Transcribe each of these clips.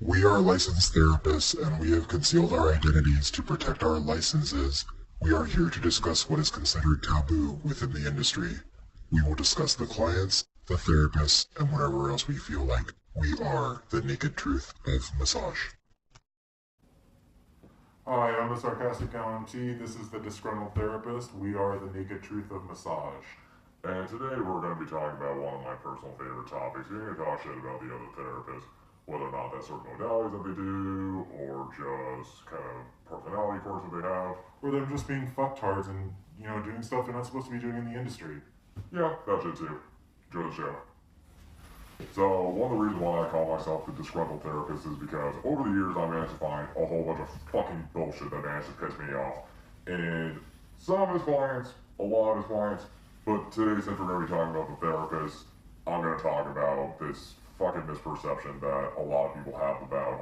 We are licensed therapists and we have concealed our identities to protect our licenses. We are here to discuss what is considered taboo within the industry. We will discuss the clients, the therapists, and whatever else we feel like. We are the naked truth of massage. Hi, I'm the sarcastic LMT. This is the disgruntled therapist. We are the naked truth of massage. And today we're going to be talking about one of my personal favorite topics. We're going to talk shit about the other therapists, whether or not that's certain modalities that they do, or just kind of personality quirks that they have. Or they're just being fucktards and, doing stuff they're not supposed to be doing in the industry. Yeah, that shit too. Enjoy the show. So, one of the reasons why I call myself the disgruntled therapist is because over the years I managed to find a whole bunch of fucking bullshit that managed to piss me off. And some of his clients, a lot of his clients, but today, since we're going to be talking about the therapist, I'm going to talk about this fucking misperception that a lot of people have about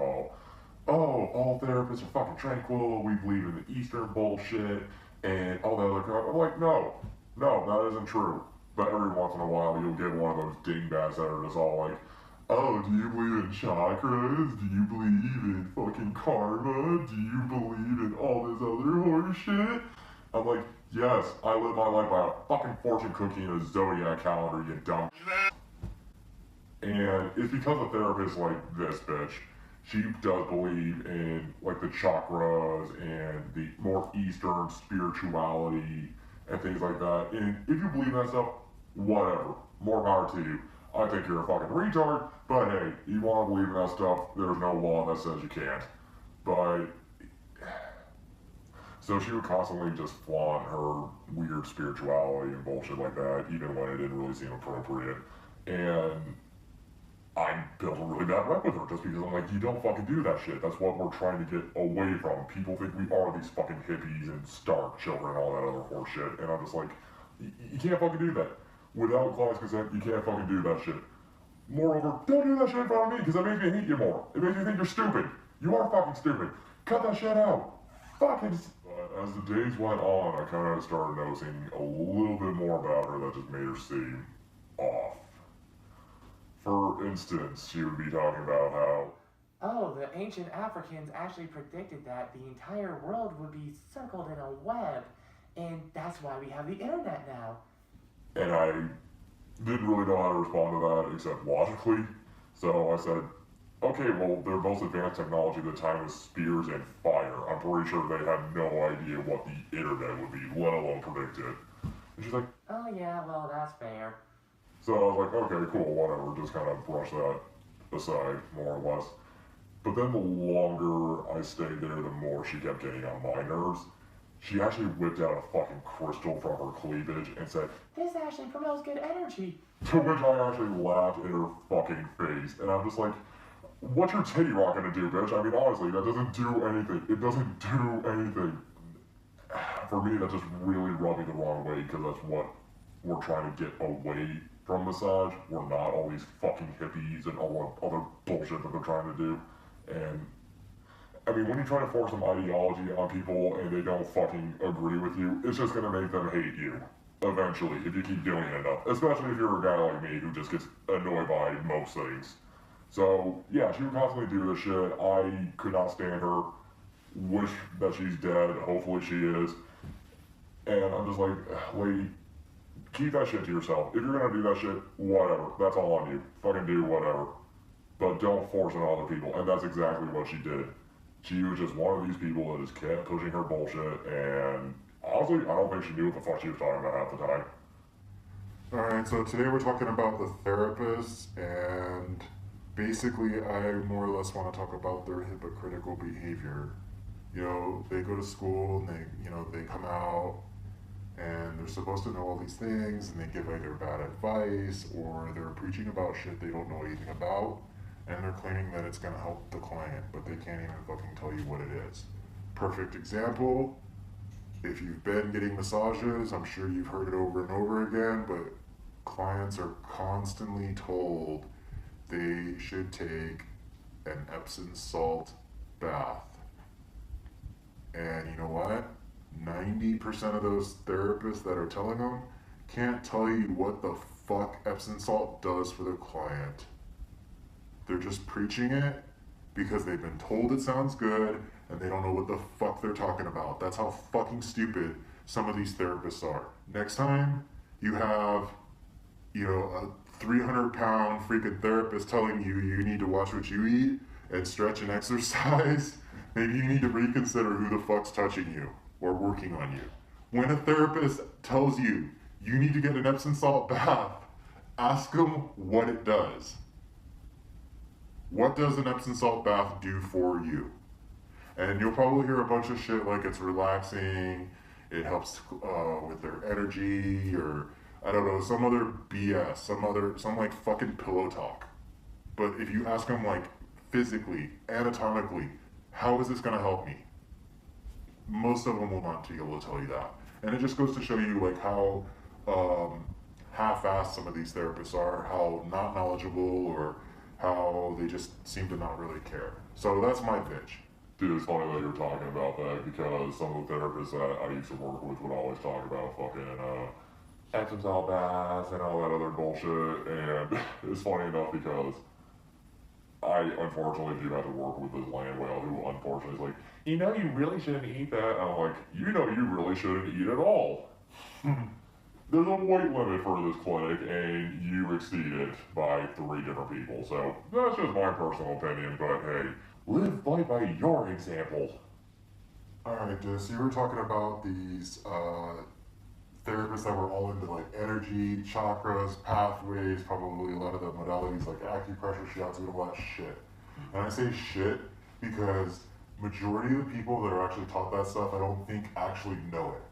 all therapists are fucking tranquil, we believe in the Eastern bullshit, and all that other crap. I'm like, no, that isn't true. But every once in a while, you'll get one of those dingbats that are just all like, oh, do you believe in chakras? Do you believe in fucking karma? Do you believe in all this other horse shit? I'm like, yes, I live my life by a fucking fortune cookie and a zodiac calendar, you dumb. And it's because a therapist like this bitch, she does believe in like the chakras and the more Eastern spirituality and things like that. And if you believe in that stuff, whatever, more power to you. I think you're a fucking retard, but hey, you want to believe in that stuff, there's no law that says you can't. But so she would constantly just flaunt her weird spirituality and bullshit like that, even when it didn't really seem appropriate. And I built a really bad rep with her just because I'm like, you don't fucking do that shit. That's what we're trying to get away from. People think we are these fucking hippies and stark children and all that other horse shit. And I'm just like, you can't fucking do that. Without client's consent, you can't fucking do that shit. Moreover, don't do that shit in front of me because that makes me hate you more. It makes me think you're stupid. You are fucking stupid. Cut that shit out. Fucking. But as the days went on, I kind of started noticing a little bit more about her that just made her seem off. For instance, she would be talking about how, oh, the ancient Africans actually predicted that the entire world would be circled in a web, and that's why we have the internet now. and I didn't really know how to respond to that except logically. So I said, okay, well, their most advanced technology at the time was spears and fire. I'm pretty sure they had no idea what the internet would be, let alone predict it. And she's like, oh yeah, well, that's fair. so I was like, okay, cool, whatever, just kind of brush that aside, more or less. But then the longer I stayed there, the more she kept getting on my nerves. She actually whipped out a fucking crystal from her cleavage and said, this actually promotes good energy. to which I actually laughed in her fucking face. And I'm just like, what's your titty rock gonna do, bitch? I mean, honestly, that doesn't do anything. It doesn't do anything. For me, that just really rubbed me the wrong way because that's what we're trying to get away from massage. We're not all these fucking hippies and all the other bullshit that they're trying to do. And I mean, when you try to force some ideology on people and they don't fucking agree with you, it's just gonna make them hate you eventually if you keep doing it enough. Especially if you're a guy like me who just gets annoyed by most things. So yeah, she would constantly do this shit. I could not stand her. Wish that she's dead. Hopefully she is. And I'm just like, lady, keep that shit to yourself. If you're gonna do that shit, whatever. That's all on you. Fucking do whatever. But don't force it on other people. And that's exactly what she did. She was just one of these people that just kept pushing her bullshit. And honestly, I don't think she knew what the fuck she was talking about half the time. Alright, so today we're talking about the therapists, and basically I more or less want to talk about their hypocritical behavior. They go to school and they come out and they're supposed to know all these things and they give either bad advice or they're preaching about shit they don't know anything about and they're claiming that it's going to help the client, but they can't even fucking tell you what it is. Perfect example, if you've been getting massages, I'm sure you've heard it over and over again, but clients are constantly told they should take an Epsom salt bath. And you know what? 90% of those therapists that are telling them can't tell you what the fuck Epsom salt does for the client. They're just preaching it because they've been told it sounds good and they don't know what the fuck they're talking about. That's how fucking stupid some of these therapists are. Next time you have, a 300-pound freaking therapist telling you you need to watch what you eat and stretch and exercise, maybe you need to reconsider who the fuck's touching you or working on you. When a therapist tells you you need to get an Epsom salt bath, ask them what it does. What does an Epsom salt bath do for you? And you'll probably hear a bunch of shit like it's relaxing, it helps with their energy, or I don't know, some other BS, some like fucking pillow talk. But if you ask them like physically, anatomically, how is this gonna help me? Most of them will not be able to tell you that. And it just goes to show you like how half-assed some of these therapists are, how not knowledgeable, or how they just seem to not really care. So that's my pitch. Dude, it's funny that you're talking about that because some of the therapists that I used to work with would always talk about fucking Epsom salt baths and all that other bullshit. And it's funny enough because I unfortunately do have to work with this land whale who unfortunately is like, you really shouldn't eat that. And I'm like, you really shouldn't eat at all. There's a weight limit for this clinic and you exceed it by 3 different people. So that's just my personal opinion, but hey, live by your example. Alright, so you were talking about these therapists that were all into like energy, chakras, pathways, probably a lot of the modalities like acupressure, shiatsu, and all that shit. And I say shit because majority of the people that are actually taught that stuff, I don't think actually know it.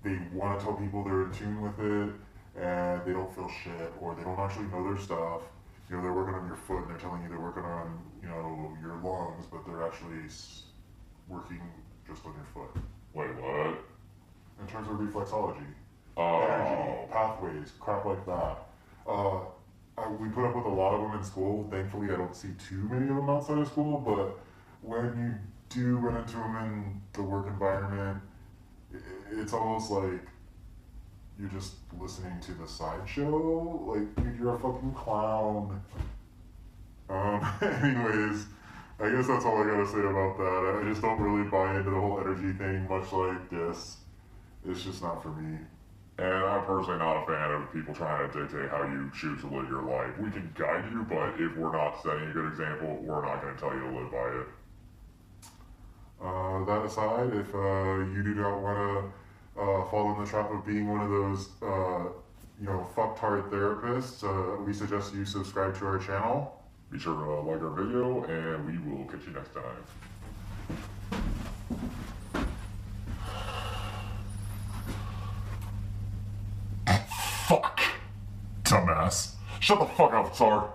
They want to tell people they're in tune with it, and they don't feel shit, or they don't actually know their stuff. They're working on your foot, and they're telling you they're working on, your lungs, but they're actually working just on your foot. Wait, what? In terms of reflexology, Oh. energy, pathways, crap like that. We put up with a lot of them in school. Thankfully, I don't see too many of them outside of school, but when you do run into them in the work environment, it's almost like you're just listening to the sideshow. Like, dude, you're a fucking clown. Anyways, I guess that's all I gotta say about that. I just don't really buy into the whole energy thing, much like this. It's just not for me. And I'm personally not a fan of people trying to dictate how you choose to live your life. We can guide you, but if we're not setting a good example, we're not going to tell you to live by it. That aside, if you do not want to fall in the trap of being one of those, fucktard therapists, we suggest you subscribe to our channel. Be sure to like our video, and we will catch you next time. Fuck. Dumbass. Shut the fuck up, Sar.